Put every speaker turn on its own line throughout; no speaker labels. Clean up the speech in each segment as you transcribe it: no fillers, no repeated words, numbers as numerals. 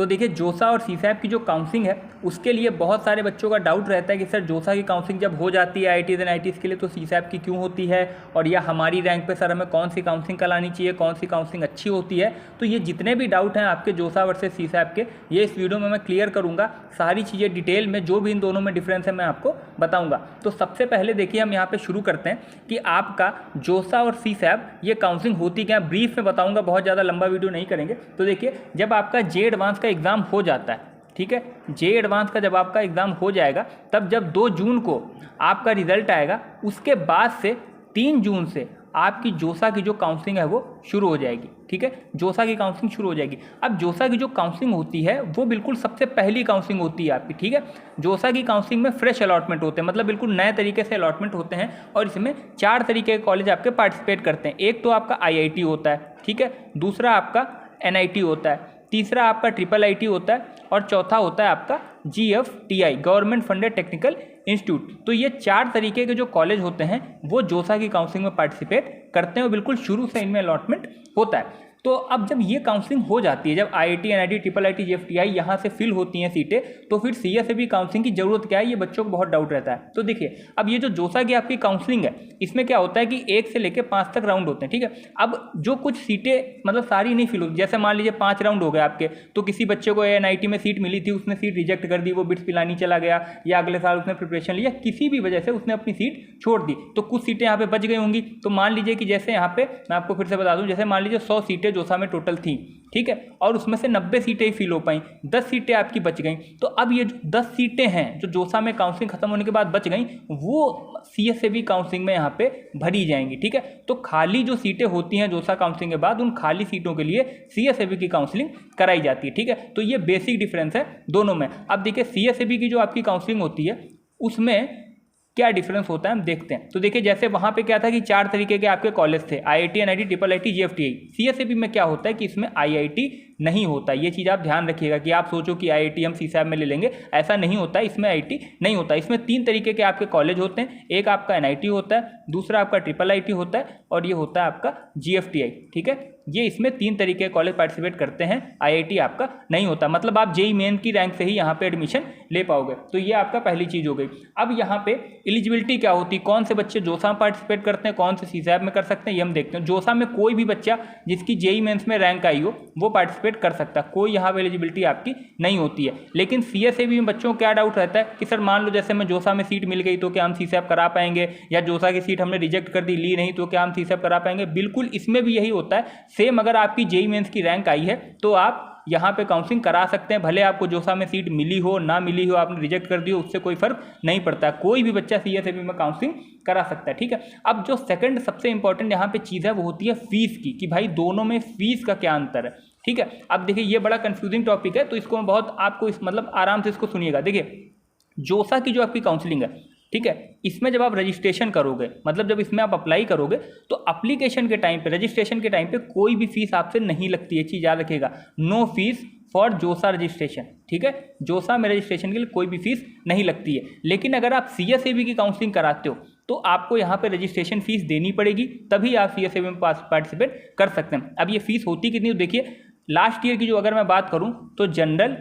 तो देखिए जोसा और सीसैप की जो काउंसलिंग है उसके लिए बहुत सारे बच्चों का डाउट रहता है कि सर जोसा की काउंसलिंग जब हो जाती है आईआईटीज़ एंड आईआईटीज़ के लिए तो सीसैप की क्यों होती है, और या हमारी रैंक पे सर हमें कौन सी काउंसलिंग करानी चाहिए, कौन सी काउंसलिंग अच्छी होती है। तो ये जितने भी डाउट हैं आपके जोसा वर्सेस सीसैप के, ये इस वीडियो में मैं क्लियर करूँगा। सारी चीज़ें डिटेल में जो भी इन दोनों में डिफरेंस है मैं आपको बताऊँगा। तो सबसे पहले देखिए हम यहाँ पर शुरू करते हैं कि आपका जोसा और सीसैप ये काउंसलिंग होती क्या है, ब्रीफ में बताऊँगा, बहुत ज़्यादा लंबा वीडियो नहीं करेंगे। तो देखिए जब आपका जे एडवांस का एग्ज़ाम हो जाता है, ठीक है, जे एडवांस का जब आपका एग्ज़ाम हो जाएगा तब जब 2 जून को आपका रिजल्ट आएगा उसके बाद से 3 जून से आपकी जोसा की जो काउंसलिंग है वो शुरू हो जाएगी। ठीक है, जोसा की काउंसलिंग शुरू हो जाएगी। अब जोसा की जो काउंसलिंग होती है वो बिल्कुल सबसे पहली काउंसलिंग होती है आपकी। ठीक है, जोसा की काउंसलिंग में फ्रेश अलॉटमेंट होते हैं, मतलब बिल्कुल नए तरीके से अलॉटमेंट होते हैं और इसमें 4 तरीके के कॉलेज आपके पार्टिसिपेट करते हैं। एक तो आपका आईआईटी होता है, ठीक है, दूसरा आपका एनआईटी होता है, तीसरा आपका ट्रिपल आईटी होता है और चौथा होता है आपका GFTI, government funded technical institute. तो ये 4 तरीके के जो कॉलेज होते हैं वो जोसा की काउंसलिंग में पार्टिसिपेट करते हैं और बिल्कुल शुरू से इनमें अलॉटमेंट होता है। तो अब जब ये काउंसलिंग हो जाती है, जब IIT NIT triple IT GFTI यहाँ से फिल होती हैं सीटें, तो फिर सीएसएबी काउंसलिंग की जरूरत क्या है, ये बच्चों को बहुत डाउट रहता है। तो देखिए अब ये जो जोसा की आपकी काउंसलिंग है इसमें क्या होता है कि 1 से लेकर 5 तक राउंड होते हैं। ठीक है, अब जो कुछ सीटें मतलब सारी नहीं फिल होती, जैसे मान लीजिए 5 राउंड हो गए आपके, तो किसी बच्चे को एनआईटी में सीट मिली थी, उसने सीट रिजेक्ट कर दी, वो बिट्स पिलानी चला गया, या अगले साल उसने प्रिपरेशन लिया, किसी भी वजह से उसने अपनी सीट छोड़ दी, तो कुछ सीटें यहाँ पे बच गई होंगी। तो मान लीजिए कि जैसे यहाँ पे मैं आपको फिर से बता दूं, जैसे मान लीजिए 100 सीटें जोसा में टोटल थी, ठीक है, और उसमें से 90 सीटें ही फिल हो पाई, 10 सीटें आपकी बच गई। तो अब ये जो 10 सीटें हैं जो जोसा में काउंसलिंग खत्म होने के बाद बच गई, वो सीएसएबी काउंसलिंग में यहाँ पे भरी जाएंगी। ठीक है, तो खाली जो सीटें होती हैं जोसा काउंसलिंग के बाद, उन खाली सीटों के लिए सीएसएबी की काउंसलिंग कराई जाती है। ठीक है, तो ये बेसिक डिफरेंस है दोनों में। अब देखिए सीएसएबी की जो आपकी काउंसलिंग होती है उसमें क्या डिफरेंस होता है हम देखते हैं। तो देखिए जैसे वहां पे क्या था कि 4 तरीके के आपके कॉलेज थे, IIT NIT triple IT GFTI. CSAB में क्या होता है कि इसमें आईआईटी नहीं होता। ये चीज़ आप ध्यान रखिएगा कि आप सोचो कि आईआईटी हम सीसैप में ले लेंगे, ऐसा नहीं होता है, इसमें आईआईटी नहीं होता। इसमें 3 तरीके के आपके कॉलेज होते हैं, एक आपका एनआईटी होता है, दूसरा आपका ट्रिपल आईटी होता है और ये होता है आपका जीएफटीआई। ठीक है, ये इसमें 3 तरीके के कॉलेज पार्टिसिपेट करते हैं, आईआईटी आपका नहीं होता। मतलब आप जेईई मेन की रैंक से ही यहाँ पे एडमिशन ले पाओगे। तो ये आपका पहली चीज़ हो गई। अब यहाँ पे एलिजिबिलिटी क्या होती है, कौन से बच्चे जोसा में पार्टिसिपेट करते हैं, कौन से सीसैप में कर सकते हैं, ये हम देखते हैं। जोसा में कोई भी बच्चा जिसकी जेईई मेंस में रैंक आई हो वो पार्टिसिपेट कर सकता है, कोई यहाँ पे एलिजिबिलिटी आपकी नहीं होती है। लेकिन सीएसएबी में बच्चों को क्या डाउट रहता है कि सर मान लो जैसे मैं जोसा में सीट मिल गई तो क्या हम सीसैप करा पाएंगे, या जोसा की सीट हमने रिजेक्ट कर दी, ली नहीं, तो क्या हम सीसैप करा पाएंगे। बिल्कुल इसमें भी यही होता है सेम। अगर आपकी जेईई मेंस की रैंक आई है तो आप यहाँ पे काउंसलिंग करा सकते हैं, भले आपको जोसा में सीट मिली हो ना मिली हो, आपने रिजेक्ट कर दी हो, उससे कोई फर्क नहीं पड़ता। कोई भी बच्चा सीएसएबी में काउंसलिंग करा सकता है। ठीक है, अब जो सेकंड सबसे इंपॉर्टेंट यहाँ पे चीज़ है वो होती है फीस की, कि भाई दोनों में फीस का क्या अंतर है। ठीक है, अब देखिए ये बड़ा कंफ्यूजिंग टॉपिक है, तो इसको मैं बहुत आपको इस मतलब आराम से इसको सुनिएगा। देखिए जोसा की जो आपकी काउंसलिंग है, ठीक है, इसमें जब आप रजिस्ट्रेशन करोगे, मतलब जब इसमें आप अप्लाई करोगे, तो एप्लीकेशन के टाइम पे, रजिस्ट्रेशन के टाइम पे कोई भी फीस आपसे नहीं लगती है। चीज़ याद रखिएगा, नो फीस फॉर जोसा रजिस्ट्रेशन। ठीक है, जोसा में रजिस्ट्रेशन के लिए कोई भी फीस नहीं लगती है। लेकिन अगर आप सीएसएबी की काउंसलिंग कराते हो तो आपको यहाँ पे रजिस्ट्रेशन फीस देनी पड़ेगी, तभी आप सीएसएबी में पार्टिसिपेट कर सकते हैं। अब ये फीस होती कितनी, देखिए लास्ट ईयर की जो अगर मैं बात करूँ तो जनरल,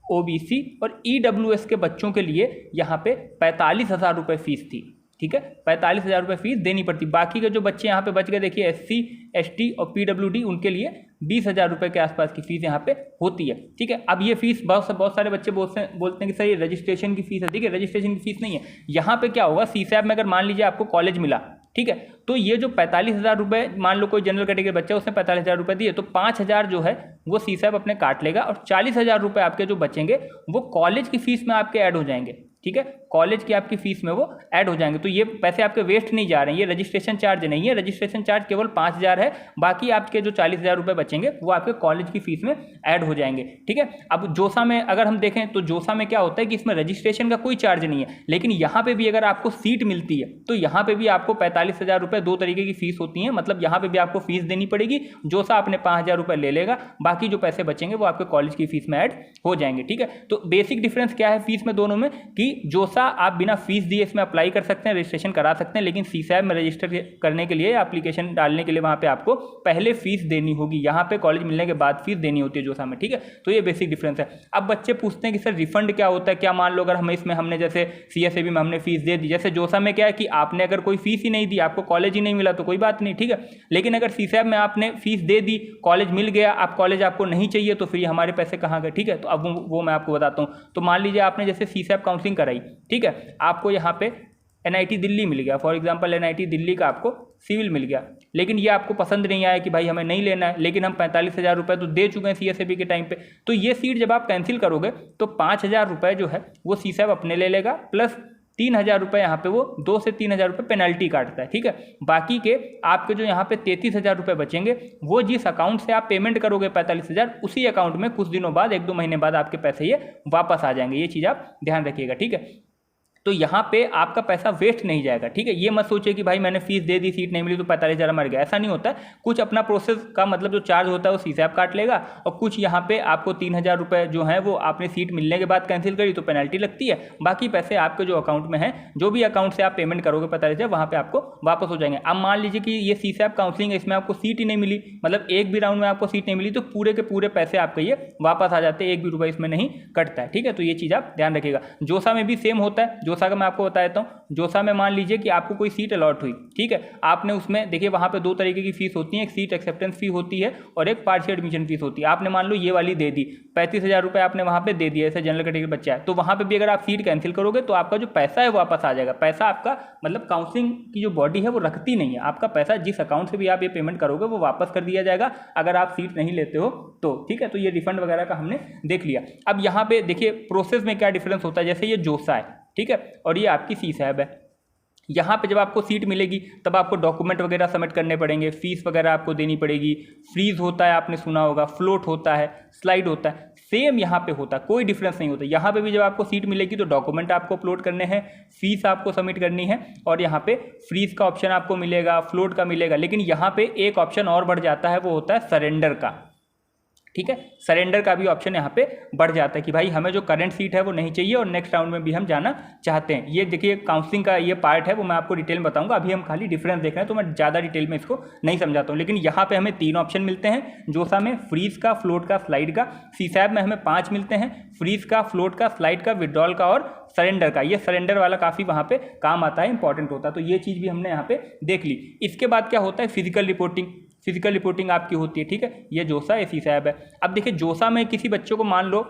ओबीसी और ईडब्ल्यूएस के बच्चों के लिए यहाँ पे 45,000 रुपये फीस थी। ठीक है, 45,000 रुपये फीस देनी पड़ती। बाकी के जो बच्चे यहाँ पे बच गए, देखिए एससी, एसटी और पीडब्ल्यूडी, उनके लिए 20,000 रुपये के आसपास की फीस यहाँ पे होती है। ठीक है, अब ये फीस बहुत सारे बच्चे बोलते हैं कि सर ये रजिस्ट्रेशन की फीस है। देखिए रजिस्ट्रेशन की फीस नहीं है। यहाँ पे क्या होगा, सीसैप में अगर मान लीजिए आपको कॉलेज मिला, ठीक है, तो ये जो 45,000 रुपये, मान लो कोई जनरल कैटेगरी बच्चा उसने 45,000 रुपये दिए, तो 5,000 जो है वो सीसैप अपने काट लेगा और 40,000 रुपये आपके जो बचेंगे वो कॉलेज की फीस में आपके ऐड हो जाएंगे। ठीक है, कॉलेज की आपकी फीस में वो ऐड हो जाएंगे। तो ये पैसे आपके वेस्ट नहीं जा रहे हैं, ये रजिस्ट्रेशन चार्ज नहीं है। रजिस्ट्रेशन चार्ज केवल 5,000 है, बाकी आपके जो 40,000 रुपये बचेंगे वो आपके कॉलेज की फीस में ऐड हो जाएंगे। ठीक है, अब जोसा में अगर हम देखें तो जोसा में क्या होता है कि इसमें रजिस्ट्रेशन का कोई चार्ज नहीं है, लेकिन यहाँ पे भी अगर आपको सीट मिलती है तो यहाँ पे भी आपको 45,000 रुपये 2 तरीके की फीस होती है। मतलब यहाँ पे भी आपको फीस देनी पड़ेगी। जोसा अपने 5,000 रुपये ले लेगा, बाकी जो पैसे बचेंगे वो आपके कॉलेज की फीस में ऐड हो जाएंगे। ठीक है, तो बेसिक डिफरेंस क्या है फीस में दोनों में, कि जोसा आप बिना फीस दिए इसमें अप्लाई कर सकते हैं, रजिस्ट्रेशन करा सकते हैं, लेकिन सीसैब में रजिस्टर करने के लिए, एप्लीकेशन डालने के लिए वहाँ पे आपको पहले फीस देनी होगी। यहाँ पे कॉलेज मिलने के बाद फीस देनी होती है जोसा में, ठीक है। तो ये बेसिक डिफरेंस है। अब बच्चे पूछते हैं कि सर रिफंड क्या होता है, क्या मान लो अगर हमें इसमें हमने जैसे CSAB में हमने फीस दे दी, जैसे जोसा में क्या है कि आपने अगर कोई फीस ही नहीं दी, आपको कॉलेज ही नहीं मिला तो कोई बात नहीं, ठीक है। लेकिन अगर सीसैब में आपने फीस दे दी, कॉलेज मिल गया, आप कॉलेज आपको नहीं चाहिए, तो फिर ये हमारे पैसे कहाँ गए, ठीक है। तो अब वो मैं आपको बताता हूँ। तो मान लीजिए आपने जैसे सीसैब काउंसलिंग कराई, ठीक है, आपको यहाँ पे NIT दिल्ली मिल गया, फॉर एग्जांपल NIT दिल्ली का आपको सिविल मिल गया, लेकिन ये आपको पसंद नहीं आया कि भाई हमें नहीं लेना है, लेकिन हम 45,000 रुपये तो दे चुके हैं CSAB के टाइम पे, तो ये सीट जब आप कैंसिल करोगे तो 5,000 रुपये जो है वो सीसैब अपने ले लेगा, प्लस 3,000 रुपये यहाँ पे वो 2 से 3,000 रुपये पेनल्टी काटता है, ठीक है। बाकी के आपके जो यहाँ पे 33,000 रुपये बचेंगे, वो जिस अकाउंट से आप पेमेंट करोगे 45,000, उसी अकाउंट में कुछ दिनों बाद, 1-2 महीने बाद आपके पैसे ये वापस आ जाएंगे। ये चीज़ आप ध्यान रखिएगा, ठीक है। तो यहाँ पे आपका पैसा वेस्ट नहीं जाएगा, ठीक है। ये मत सोचिए कि भाई मैंने फीस दे दी, सीट नहीं मिली तो 45,000 मर गया, ऐसा नहीं होता है। कुछ अपना प्रोसेस का मतलब जो चार्ज होता है वो सीसैब काट लेगा, और कुछ यहाँ पे आपको 3,000 रुपये जो है वो आपने सीट मिलने के बाद कैंसिल करी तो पेनल्टी लगती है, बाकी पैसे आपके जो अकाउंट में है, जो भी अकाउंट से आप पेमेंट करोगे 45,000, वहाँ पर आपको वापस हो जाएंगे। अब मान लीजिए कि ये सीसैब काउंसलिंग है, इसमें आपको सीट ही नहीं मिली, मतलब एक भी राउंड में आपको सीट नहीं मिली, तो पूरे के पूरे पैसे आपके ये वापस आ जाते हैं, 1 भी रुपये इसमें नहीं कटता है, ठीक है। तो ये चीज़ आप ध्यान रखिएगा। जोसा में भी सेम होता है। जोसा का मैं आपको बताया, जोसा में मान लीजिए कि आपको कोई सीट अलॉट हुई, ठीक है, आपने उसमें देखिए वहां पे 2 तरीके की फीस होती है, एक सीट एक्सेप्टेंस फी होती है और एक पार्शियल एडमिशन फीस होती है। आपने मान लो ये वाली दे दी, 35,000 रुपये आपने वहां पे दे दिया, ऐसे जनरल कैटेगरी बच्चा है, तो वहां पे भी अगर आप सीट कैंसिल करोगे तो आपका जो पैसा है वापस आ जाएगा। पैसा आपका मतलब काउंसलिंग की जो बॉडी है वो रखती नहीं है, आपका पैसा जिस अकाउंट से भी आप ये पेमेंट करोगे वो वापस कर दिया जाएगा अगर आप सीट नहीं लेते हो तो, ठीक है। तो ये रिफंड वगैरह का हमने देख लिया। अब यहाँ पे देखिए प्रोसेस में क्या डिफरेंस होता है, जैसे ये जोसा है, ठीक है, और ये आपकी सीसैब है। यहाँ पे जब आपको सीट मिलेगी तब आपको डॉक्यूमेंट वगैरह सबमिट करने पड़ेंगे, फीस वगैरह आपको देनी पड़ेगी, फ्रीज होता है आपने सुना होगा, फ्लोट होता है, स्लाइड होता है, सेम यहाँ पे होता है, कोई डिफरेंस नहीं होता। यहाँ पे भी जब आपको सीट मिलेगी तो डॉक्यूमेंट आपको अपलोड करने हैं, फीस आपको सबमिट करनी है, और यहाँ पे फ्रीज का ऑप्शन आपको मिलेगा, फ्लोट का मिलेगा, लेकिन यहाँ पे एक ऑप्शन और बढ़ जाता है, वो होता है सरेंडर का, ठीक है। सरेंडर का भी ऑप्शन यहाँ पे बढ़ जाता है कि भाई हमें जो करंट सीट है वो नहीं चाहिए और नेक्स्ट राउंड में भी हम जाना चाहते हैं। ये देखिए काउंसलिंग का ये पार्ट है, वो मैं आपको डिटेल में बताऊंगा, अभी हम खाली डिफरेंस देख रहे हैं तो मैं ज़्यादा डिटेल में इसको नहीं समझाता हूँ। लेकिन यहाँ पे हमें 3 ऑप्शन मिलते हैं, जोसा में फ्रीज का, फ्लोट का, स्लाइड का। सीसैब में हमें 5 मिलते हैं, फ्रीज का, फ्लोट का, स्लाइड का, विड्रॉल का और सरेंडर का। ये सरेंडर वाला काफ़ी वहाँ पे काम आता है, इंपॉर्टेंट होता है, तो ये चीज़ भी हमने यहाँ पे देख ली। इसके बाद क्या होता है, फिजिकल रिपोर्टिंग। फिजिकल रिपोर्टिंग आपकी होती है, ठीक है। ये जोसा है, सीसैब है। अब देखिए जोसा में किसी बच्चों को मान लो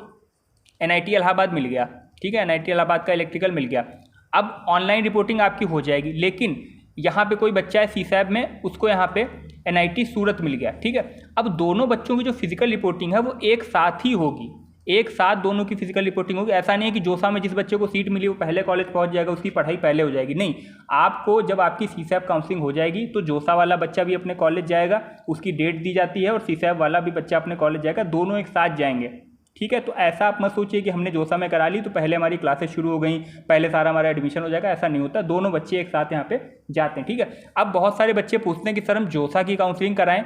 NIT इलाहाबाद मिल गया, ठीक है, NIT इलाहाबाद का इलेक्ट्रिकल मिल गया, अब ऑनलाइन रिपोर्टिंग आपकी हो जाएगी। लेकिन यहाँ पे कोई बच्चा है सीसैब में, उसको यहाँ पे NIT सूरत मिल गया, ठीक है। अब दोनों बच्चों की जो फिजिकल रिपोर्टिंग है वो एक साथ ही होगी, एक साथ दोनों की फिजिकल रिपोर्टिंग होगी। ऐसा नहीं है कि जोसा में जिस बच्चे को सीट मिली वो पहले कॉलेज पहुंच जाएगा, उसकी पढ़ाई पहले हो जाएगी, नहीं। आपको जब आपकी सीसैब काउंसलिंग हो जाएगी तो जोसा वाला बच्चा भी अपने कॉलेज जाएगा, उसकी डेट दी जाती है, और सीसैब वाला भी बच्चा अपने कॉलेज जाएगा, दोनों एक साथ जाएंगे, ठीक है। तो ऐसा आप मत सोचिए कि हमने जोसा में करा ली तो पहले हमारी क्लासेस शुरू हो गई, पहले सारा हमारा एडमिशन हो जाएगा, ऐसा नहीं होता। दोनों बच्चे एक साथ यहाँ पे जाते हैं, ठीक है। अब बहुत सारे बच्चे पूछते हैं कि सर हम जोसा की काउंसलिंग कराएं,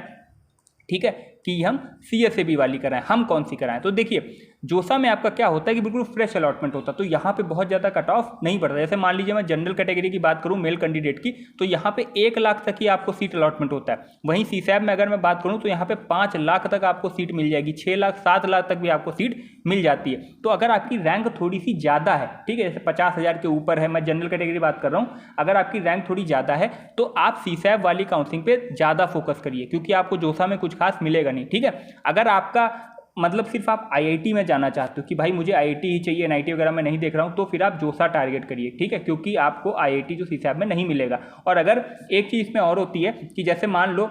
ठीक है, कि हम CSAB वाली कराएं, हम कौन सी कराएं। तो देखिए जोसा में आपका क्या होता है कि बिल्कुल फ्रेश अलॉटमेंट होता है, तो यहाँ पे बहुत ज़्यादा कट ऑफ नहीं पड़ता। जैसे मान लीजिए मैं जनरल कैटेगरी की बात करूँ, मेल कैंडिडेट की, तो यहाँ पे 1 लाख तक ही आपको सीट अलॉटमेंट होता है। वहीं सीसैब में अगर मैं बात करूँ तो यहाँ पे 5 लाख तक आपको सीट मिल जाएगी, 6 लाख 7 लाख तक भी आपको सीट मिल जाती है। तो अगर आपकी रैंक थोड़ी सी ज़्यादा है, ठीक है, जैसे 50,000 के ऊपर है, मैं जनरल कैटेगरी बात कर रहा हूँ, अगर आपकी रैंक थोड़ी ज़्यादा है तो आप सीसैब वाली काउंसलिंग पे ज़्यादा फोकस करिए, क्योंकि आपको जोसा में कुछ खास मिलेगा नहीं, ठीक है। अगर आपका मतलब सिर्फ आप IIT में जाना चाहते हो कि भाई मुझे IIT ही चाहिए, NIT वगैरह मैं नहीं देख रहा हूँ, तो फिर आप जोसा टारगेट करिए, ठीक है, क्योंकि आपको IIT जो सीसैब में नहीं मिलेगा। और अगर एक चीज़ इसमें और होती है कि जैसे मान लो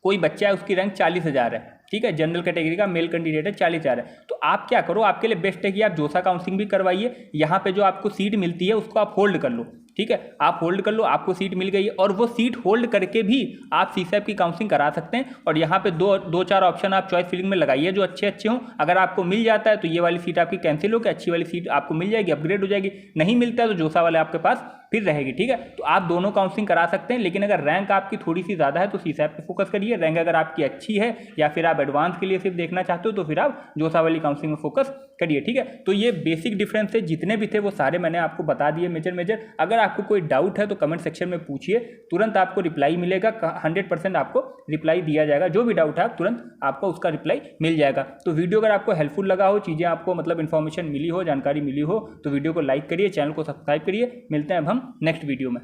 कोई बच्चा है, उसकी रैंक 40,000 है, ठीक है, जनरल कैटेगरी का मेल कैंडिडेट है, 40,000 है, तो आप क्या करो, आपके लिए बेस्ट है कि आप जोसा काउंसलिंग भी करवाइए, यहाँ पे जो आपको सीट मिलती है उसको आप होल्ड कर लो, ठीक है, आप होल्ड कर लो, आपको सीट मिल गई है, और वो सीट होल्ड करके भी आप सीसैब की काउंसलिंग करा सकते हैं। और यहाँ पे 2-4 ऑप्शन आप चॉइस फिलिंग में लगाइए जो अच्छे हों। अगर आपको मिल जाता है तो ये वाली सीट आपकी कैंसिल होकर अच्छी वाली सीट आपको मिल जाएगी, अपग्रेड हो जाएगी। नहीं मिलता है तो जोसा वाले आपके पास फिर रहेगी, ठीक है। तो आप दोनों काउंसलिंग करा सकते हैं, लेकिन अगर रैंक आपकी थोड़ी सी ज़्यादा है तो सीसैप पे फोकस करिए। रैंक अगर आपकी अच्छी है या फिर आप एडवांस के लिए सिर्फ देखना चाहते हो तो फिर आप जोसा वाली काउंसलिंग में फोकस करिए, ठीक है। तो ये बेसिक डिफरेंस है, जितने भी थे वो सारे मैंने आपको बता दिए मेजर। अगर आपको कोई डाउट है तो कमेंट सेक्शन में पूछिए, तुरंत आपको रिप्लाई मिलेगा, 100% आपको रिप्लाई दिया जाएगा। जो भी डाउट है तुरंत आपको उसका रिप्लाई मिल जाएगा। तो वीडियो अगर आपको हेल्पफुल लगा हो, चीज़ें आपको मतलब इन्फॉर्मेशन मिली हो, जानकारी मिली हो, तो वीडियो को लाइक करिए, चैनल को सब्सक्राइब करिए। मिलते हैं अब हम नेक्स्ट वीडियो में।